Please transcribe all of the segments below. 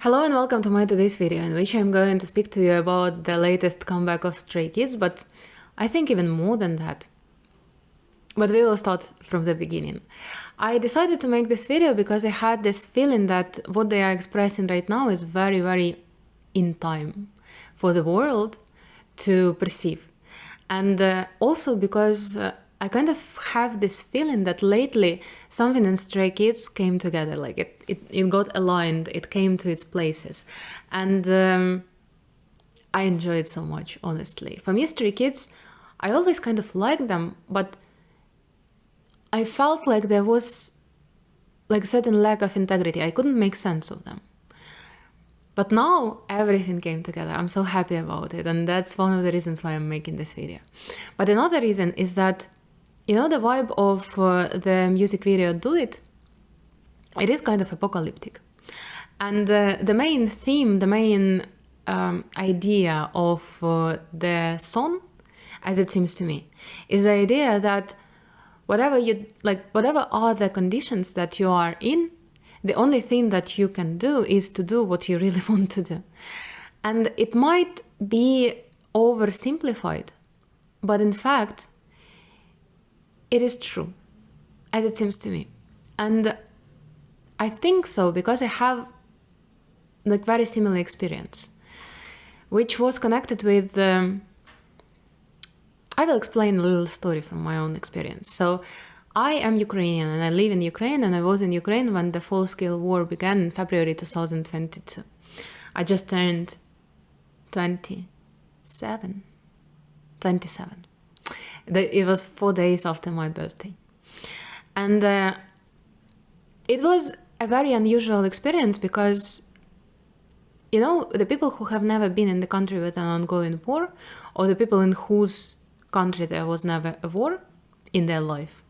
Hello and welcome to my today's video, in which I'm going to speak to you about the latest comeback of Stray Kids, but I think even more than that. But we will start from the beginning. I decided to make this video because I had this feeling that what they are expressing right now is very, very in time for the world to perceive. And also because I kind of have this feeling that lately something in Stray Kids came together, like it got aligned, it came to its places. And I enjoy it so much, honestly. For me, Stray Kids, I always kind of liked them, but I felt like there was like a certain lack of integrity. I couldn't make sense of them. But now everything came together. I'm so happy about it. And that's one of the reasons why I'm making this video. But another reason is that, you know, the vibe of the music video Do It is kind of apocalyptic. And the main theme, the main idea of the song, as it seems to me, is the idea that whatever are the conditions that you are in, the only thing that you can do is to do what you really want to do. And it might be oversimplified, but in fact, it is true, as it seems to me. And I think so because I have like very similar experience, which was connected with I will explain a little story from my own experience. So I am Ukrainian and I live in Ukraine, and I was in Ukraine when the full-scale war began in February 2022. I just turned 27. It was 4 days after my birthday. And it was a very unusual experience because, you know, the people who have never been in the country with an ongoing war, or the people in whose country there was never a war in their life,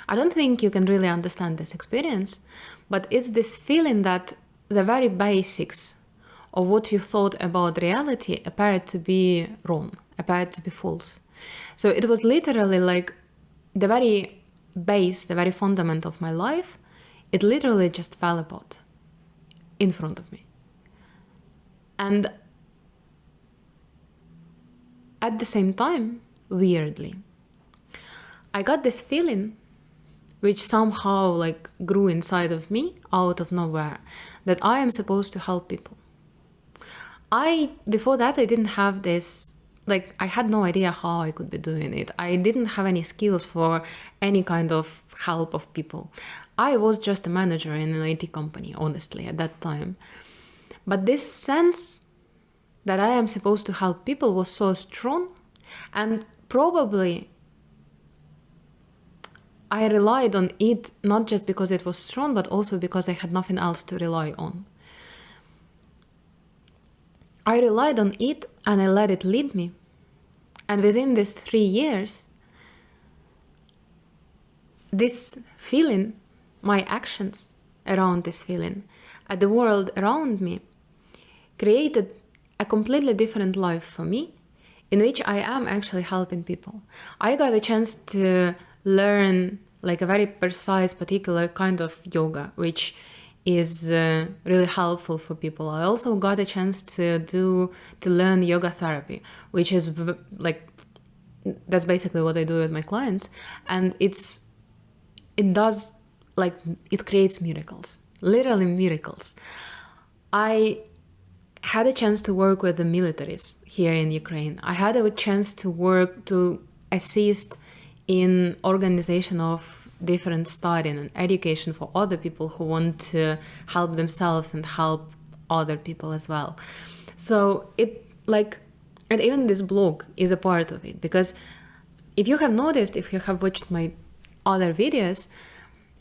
I don't think you can really understand this experience, but it's this feeling that the very basics of what you thought about reality appeared to be wrong, appeared to be false. So it was literally like the very base, the very fundament of my life, it literally just fell apart in front of me. And at the same time, weirdly, I got this feeling which somehow like grew inside of me out of nowhere, that I am supposed to help people. Before that, I didn't have this, like, I had no idea how I could be doing it. I didn't have any skills for any kind of help of people. I was just a manager in an IT company, honestly, at that time. But this sense that I am supposed to help people was so strong, and probably I relied on it not just because it was strong, but also because I had nothing else to rely on. I relied on it and I let it lead me. And within these 3 years, this feeling, my actions around this feeling, and the world around me, created a completely different life for me, in which I am actually helping people. I got a chance to learn like a very precise, particular kind of yoga, which is really helpful for people. I also got a chance to learn yoga therapy, which is like, that's basically what I do with my clients. And it creates miracles, literally miracles. I had a chance to work with the militaries here in Ukraine. I had a chance to assist in organization of different studying and education for other people who want to help themselves and help other people as well. So and even this blog is a part of it, because if you have noticed, if you have watched my other videos,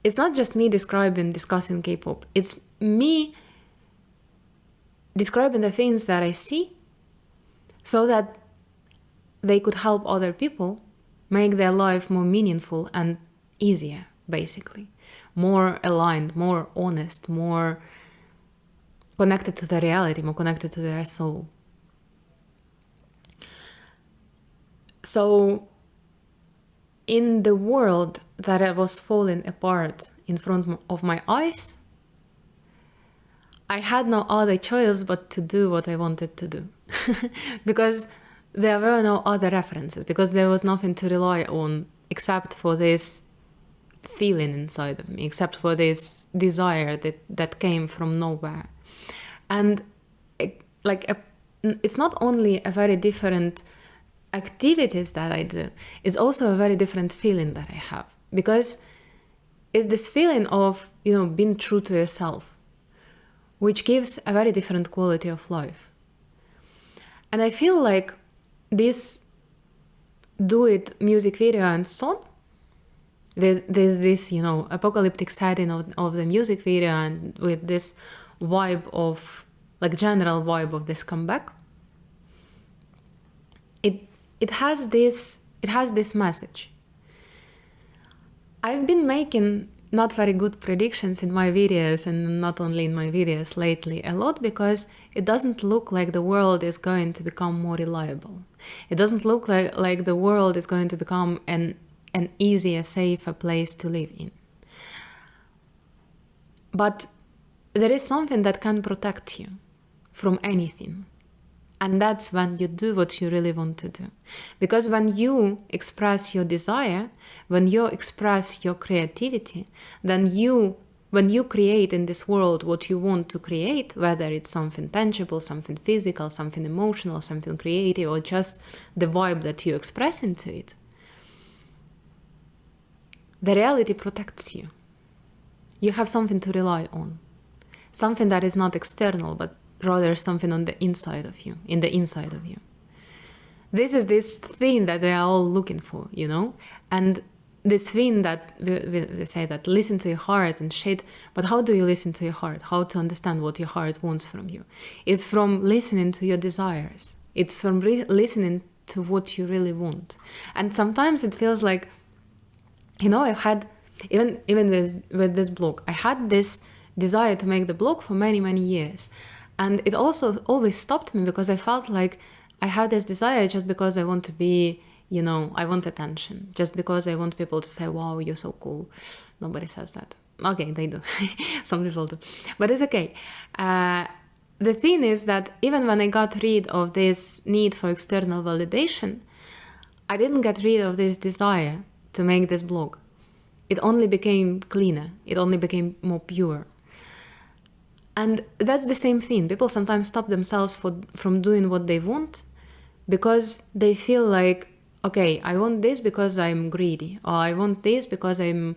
it's not just me discussing K-pop. It's me describing the things that I see so that they could help other people make their life more meaningful and easier, basically. More aligned, more honest, more connected to the reality, more connected to their soul. So in the world that was falling apart in front of my eyes, I had no other choice but to do what I wanted to do. Because there were no other references, because there was nothing to rely on except for this feeling inside of me, except for this desire that came from nowhere. And it's not only a very different activities that I do, it's also a very different feeling that I have, because it's this feeling of, being true to yourself, which gives a very different quality of life. And I feel like this Do It music video and song, there's this, apocalyptic setting of the music video, and with this vibe of, general vibe of this comeback, it has this message. I've been making not very good predictions in my videos, and not only in my videos lately, a lot, because it doesn't look like the world is going to become more reliable. It doesn't look like the world is going to become an easier, safer place to live in. But there is something that can protect you from anything. And that's when you do what you really want to do. Because when you express your desire, when you express your creativity, then when you create in this world what you want to create, whether it's something tangible, something physical, something emotional, something creative, or just the vibe that you express into it, the reality protects you. You have something to rely on. Something that is not external, but rather something on the inside of you, in the inside of you. This is this thing that we are all looking for, And this thing that we say that listen to your heart and shit, but how do you listen to your heart? How to understand what your heart wants from you? It's from listening to your desires. It's from listening to what you really want. And sometimes it feels like, I've had, even with this blog, I had this desire to make the blog for many, many years. And it also always stopped me, because I felt like I had this desire just because I want to be, I want attention. Just because I want people to say, wow, you're so cool. Nobody says that. Okay, they do. Some people do. But it's okay. The thing is that even when I got rid of this need for external validation, I didn't get rid of this desire to make this blog. It only became cleaner. It only became more pure. And that's the same thing. People sometimes stop themselves from doing what they want because they feel like, okay, I want this because I'm greedy, or I want this because I'm,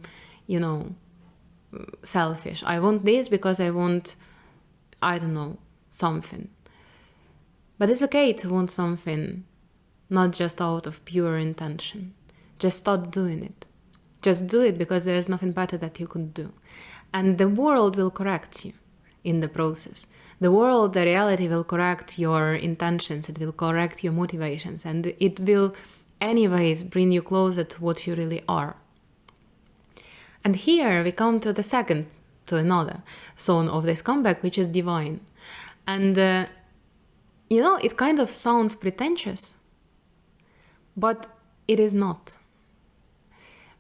selfish. I want this because I want, I don't know, something. But it's okay to want something, not just out of pure intention. Just start doing it. Just do it because there's nothing better that you could do. And the world will correct you in the process. The world, the reality will correct your intentions, it will correct your motivations, and it will anyways bring you closer to what you really are. And here we come to another song of this comeback, which is Divine. And, it kind of sounds pretentious, but it is not.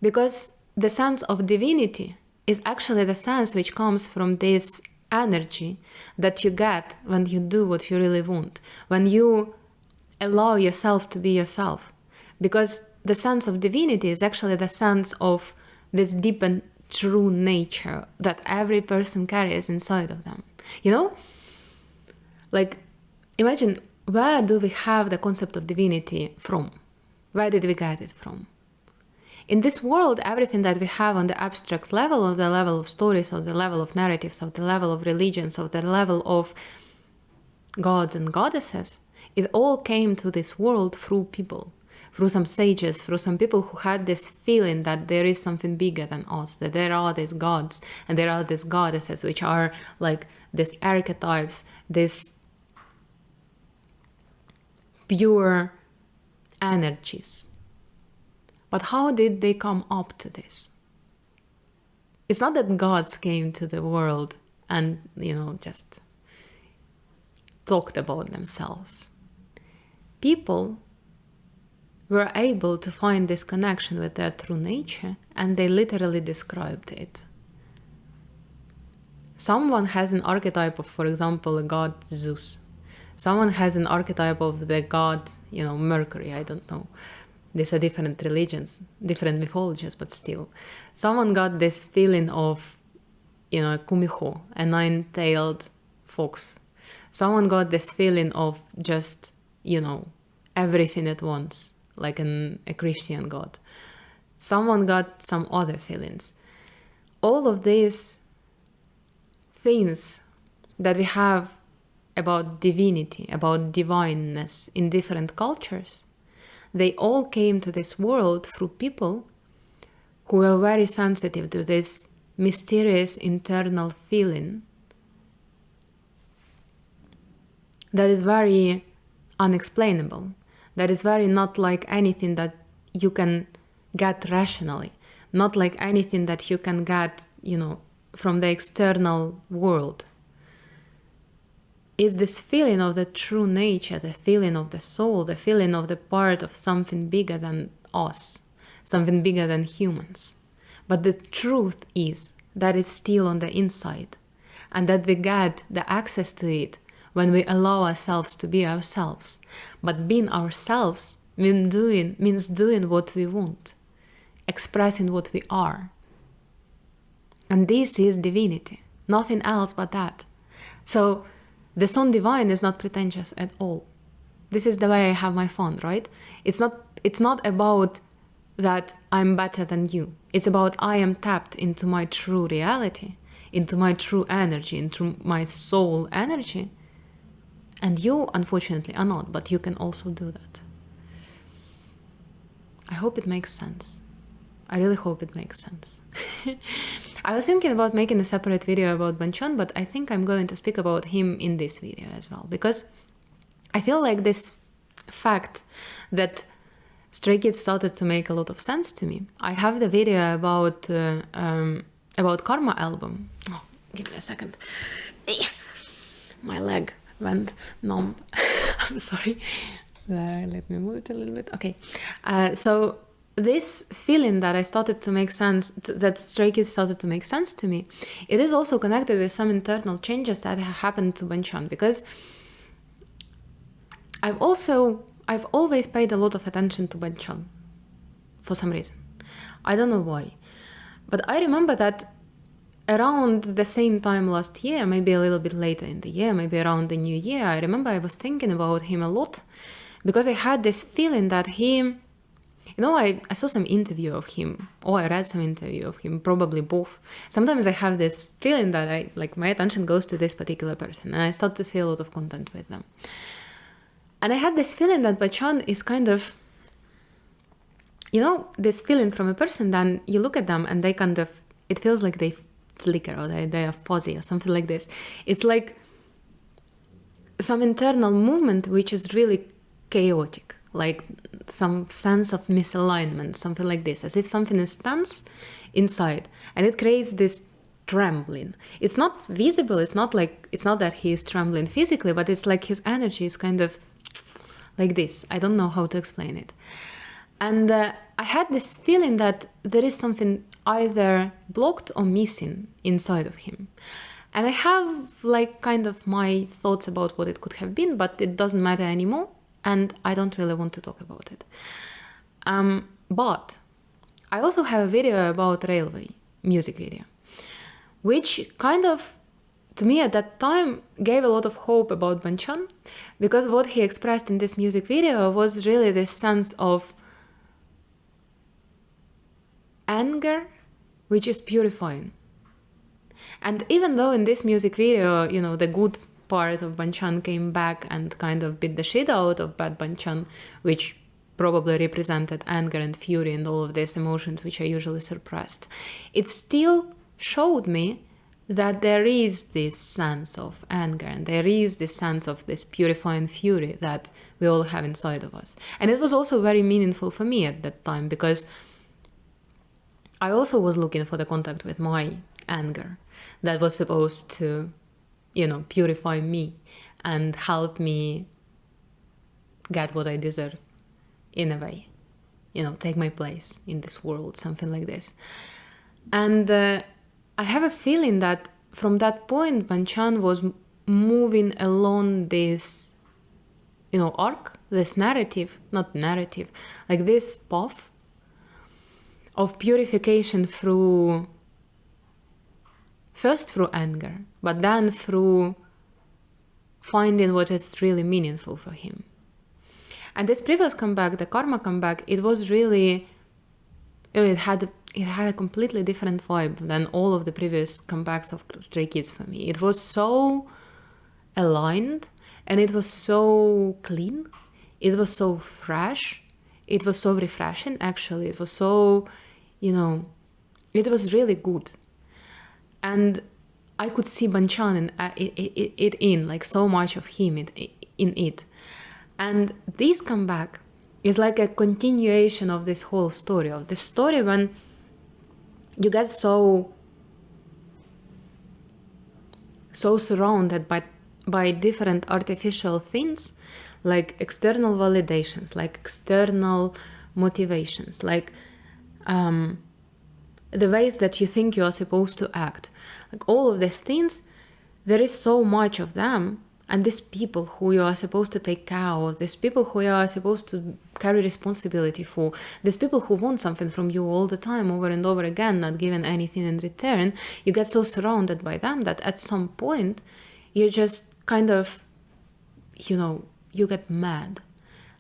Because the sense of divinity is actually the sense which comes from this energy that you get when you do what you really want, when you allow yourself to be yourself. Because the sense of divinity is actually the sense of this deep and true nature that every person carries inside of them. Imagine, where do we have the concept of divinity from? Where did we get it from? In this world, everything that we have on the abstract level, on the level of stories, on the level of narratives, on the level of religions, on the level of gods and goddesses, it all came to this world through people, through some sages, through some people who had this feeling that there is something bigger than us, that there are these gods and there are these goddesses, which are like these archetypes, these pure energies. But how did they come up to this? It's not that gods came to the world and, just talked about themselves. People were able to find this connection with their true nature, and they literally described it. Someone has an archetype of, for example, a god Zeus. Someone has an archetype of the god, Mercury, I don't know. These are different religions, different mythologies, but still. Someone got this feeling of, a kumiho, a nine-tailed fox. Someone got this feeling of just, everything at once, like a Christian god. Someone got some other feelings. All of these things that we have about divinity, about divineness in different cultures, they all came to this world through people who were very sensitive to this mysterious internal feeling that is very unexplainable, that is very not like anything that you can get rationally, not like anything that you can get, from the external world. Is this feeling of the true nature, the feeling of the soul, the feeling of the part of something bigger than us, something bigger than humans. But the truth is that it's still on the inside, and that we get the access to it when we allow ourselves to be ourselves. But being ourselves means doing what we want, expressing what we are. And this is divinity, nothing else but that. So the song Divine is not pretentious at all. This is the way I have my fun, right? It's not about that I'm better than you. It's about I am tapped into my true reality, into my true energy, into my soul energy. And you, unfortunately, are not, but you can also do that. I hope it makes sense. I really hope it makes sense. I was thinking about making a separate video about Banchan, but I think I'm going to speak about him in this video as well, because I feel like this fact that Stray Kids started to make a lot of sense to me. I have the video about Karma album. Oh, give me a second. My leg went numb. I'm sorry. Let me move it a little bit. Okay. So this feeling that I started to make sense, that Stray Kids started to make sense to me, it is also connected with some internal changes that have happened to Banchan, because I've always paid a lot of attention to Banchan for some reason. I don't know why. But I remember that around the same time last year, maybe a little bit later in the year, maybe around the new year, I remember I was thinking about him a lot, because I had this feeling that he, I saw some interview of him, or I read some interview of him, probably both. Sometimes I have this feeling that my attention goes to this particular person, and I start to see a lot of content with them. And I had this feeling that Banchan is kind of, this feeling from a person, then you look at them and they kind of, it feels like they flicker, or they are fuzzy or something like this. It's like some internal movement which is really chaotic, like some sense of misalignment, something like this, as if something is tense inside, and it creates this trembling. It's not visible, it's not that he is trembling physically, but it's like his energy is kind of like this. I don't know how to explain it. And I had this feeling that there is something either blocked or missing inside of him. And I have kind of my thoughts about what it could have been, but it doesn't matter anymore, and I don't really want to talk about it. But I also have a video about Railway, music video, which kind of, to me at that time, gave a lot of hope about Banchan, because what he expressed in this music video was really this sense of anger, which is purifying. And even though in this music video, the good part of Banchan came back and kind of beat the shit out of bad Banchan, which probably represented anger and fury and all of these emotions which are usually suppressed, it still showed me that there is this sense of anger, and there is this sense of this purifying fury that we all have inside of us. And it was also very meaningful for me at that time, because I also was looking for the contact with my anger that was supposed to, purify me and help me get what I deserve in a way, take my place in this world, something like this. And I have a feeling that from that point, Banchan was moving along this, arc, this narrative, not narrative, like this path of purification first through anger, but then through finding what is really meaningful for him. And this previous comeback, the karma comeback, it was really, it had a completely different vibe than all of the previous comebacks of Stray Kids for me. It was so aligned, and it was so clean. It was so fresh. It was so refreshing, actually. It was so, it was really good. And I could see Banchan in like so much of him in it. And this comeback is like a continuation of this whole story, of this story when you get so surrounded by different artificial things, like external validations, like external motivations, like the ways that you think you are supposed to act. Like all of these things, there is so much of them. And these people who you are supposed to take care of, these people who you are supposed to carry responsibility for, these people who want something from you all the time, over and over again, not giving anything in return, you get so surrounded by them that at some point, you just kind of, you get mad.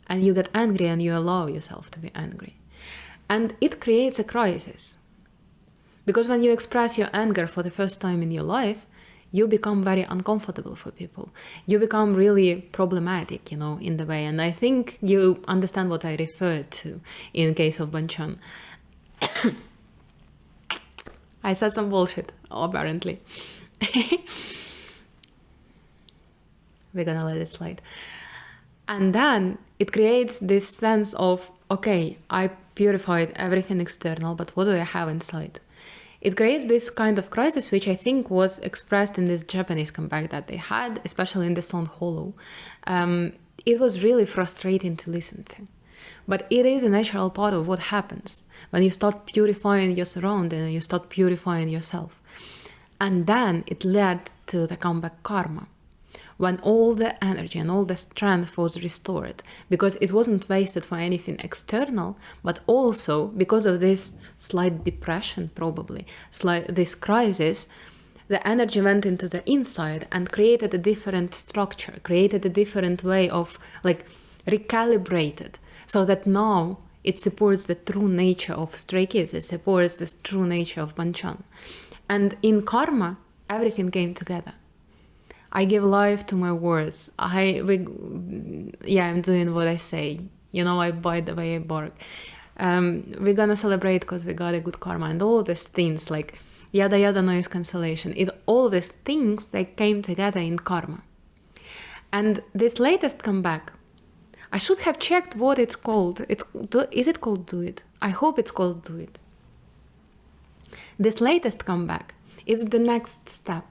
And you get angry and you allow yourself to be angry. And it creates a crisis. Because when you express your anger for the first time in your life, you become very uncomfortable for people. You become really problematic, in the way. And I think you understand what I refer to in case of Banchan. I said some bullshit, apparently. We're gonna let it slide. And then it creates this sense of, okay, I purified everything external, but what do I have inside? It creates this kind of crisis, which I think was expressed in this Japanese comeback that they had, especially in the song Hollow. It was really frustrating to listen to. But it is a natural part of what happens when you start purifying your surrounding and you start purifying yourself. And then it led to the comeback karma, when all the energy and all the strength was restored, because it wasn't wasted for anything external, but also because of this slight depression, probably, this crisis, the energy went into the inside and created a different structure, created a different way of, recalibrated, so that now it supports the true nature of Stray Kids, it supports the true nature of Banchan. And in karma, everything came together. I give life to my words. I'm doing what I say. I bite the way I bark. We're gonna celebrate because we got a good karma, and all these things like yada yada noise cancellation. All these things, they came together in karma. And this latest comeback, I should have checked what it's called. Is it called Do It? I hope it's called Do It. This latest comeback is the next step.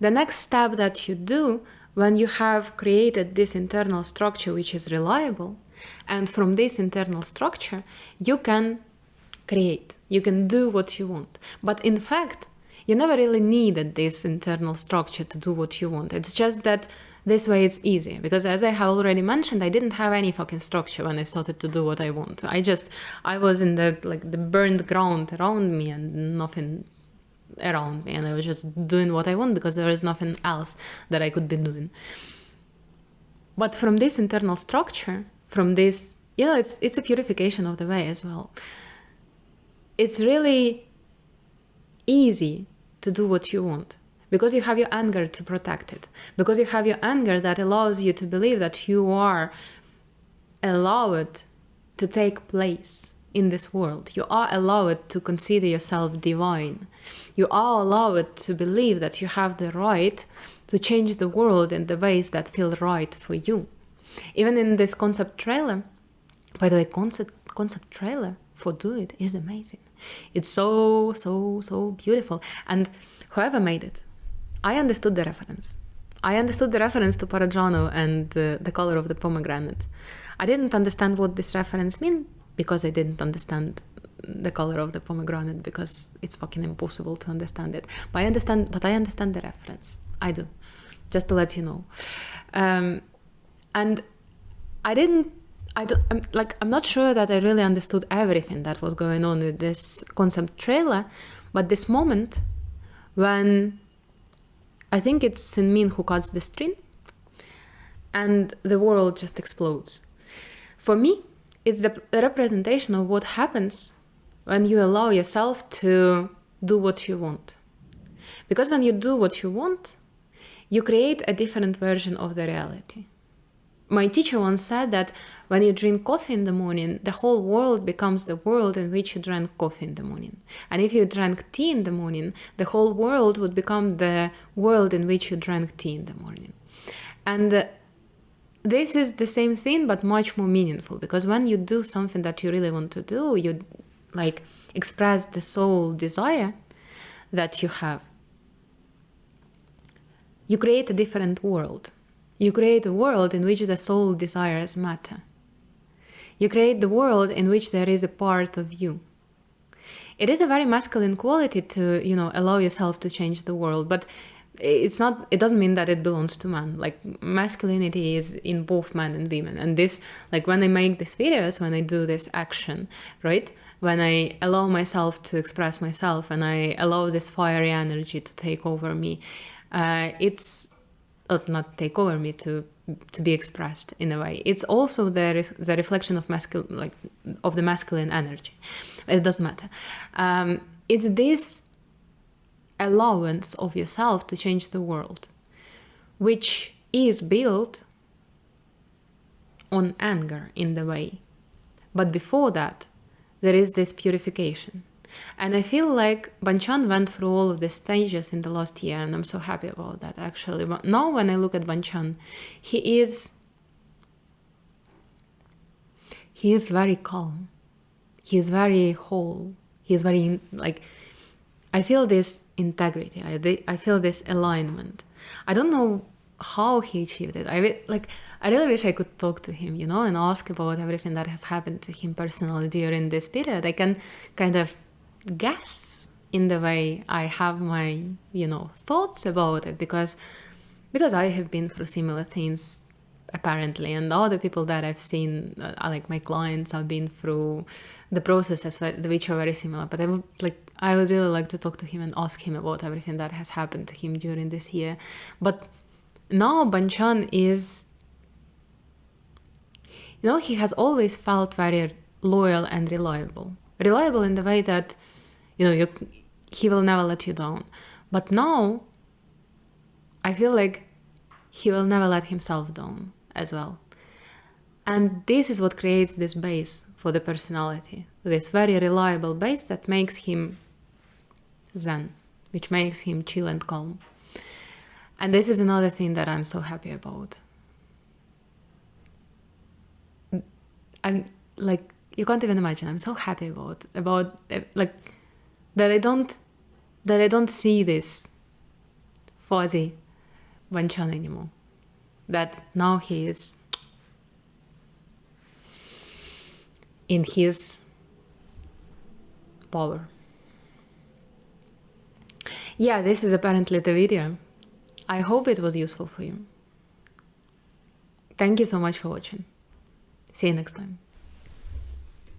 The next step that you do when you have created this internal structure which is reliable, and from this internal structure you can create, you can do what you want. But in fact, you never really needed this internal structure to do what you want. It's just that this way it's easy, because as I have already mentioned, I didn't have any fucking structure when I started to do what I want. I was in the burned ground around me and nothing around me, and I was just doing what I want because there is nothing else that I could be doing. But from this internal structure, from this, it's a purification of the way as well. It's really easy to do what you want because you have your anger to protect it, because you have your anger that allows you to believe that you are allowed to take place in this world. You are allowed to consider yourself divine. You are allowed to believe that you have the right to change the world in the ways that feel right for you. Even in this concept trailer, by the way, concept trailer for Do It is amazing. It's so, so, so beautiful. And whoever made it, I understood the reference. I understood the reference to Parmigiano and the color of the pomegranate. I didn't understand what this reference meant because I didn't understand the color of the pomegranate because it's fucking impossible to understand it. But I understand the reference. I do. Just to let you know. And I'm not sure that I really understood everything that was going on with this concept trailer, but this moment when I think it's Sin-Min who cuts the string and the world just explodes. For me, it's the representation of what happens when you allow yourself to do what you want. Because when you do what you want, you create a different version of the reality. My teacher once said that when you drink coffee in the morning, the whole world becomes the world in which you drank coffee in the morning. And if you drank tea in the morning, the whole world would become the world in which you drank tea in the morning. And this is the same thing, but much more meaningful, because when you do something that you really want to do, you like express the soul desire that you have. You create a different world. You create a world in which the soul desires matter. You create the world in which there is a part of you. It is a very masculine quality to, allow yourself to change the world, but it doesn't mean that it belongs to man. Like, masculinity is in both men and women. And this, like, when I make these videos, when I do this action, right? When I allow myself to express myself and I allow this fiery energy to take over me, it's not take over me, to be expressed in a way. It's also the reflection of of the masculine energy. It doesn't matter. It's this allowance of yourself to change the world, which is built on anger in the way. But before that, there is this purification. And I feel like Banchan went through all of the stages in the last year, and I'm so happy about that, actually. But now when I look at Banchan, he is very calm. He is very whole. He is very, I feel this integrity. I feel this alignment. I don't know how he achieved it. I really wish I could talk to him, and ask about everything that has happened to him personally during this period. I can kind of guess in the way I have my, thoughts about it, because I have been through similar things, apparently, and all the people that I've seen, like my clients, have been through the processes which are very similar. But I would really like to talk to him and ask him about everything that has happened to him during this year. But now Banchan is, he has always felt very loyal and reliable. Reliable in the way that, he will never let you down. But now, I feel like he will never let himself down as well. And this is what creates this base for the personality. This very reliable base that makes him zen, which makes him chill and calm. And this is another thing that I'm so happy about. I'm you can't even imagine. I'm so happy about that I don't see this fuzzy Banchan anymore. That now he is in his power. Yeah, this is apparently the video. I hope it was useful for you. Thank you so much for watching. See you next time.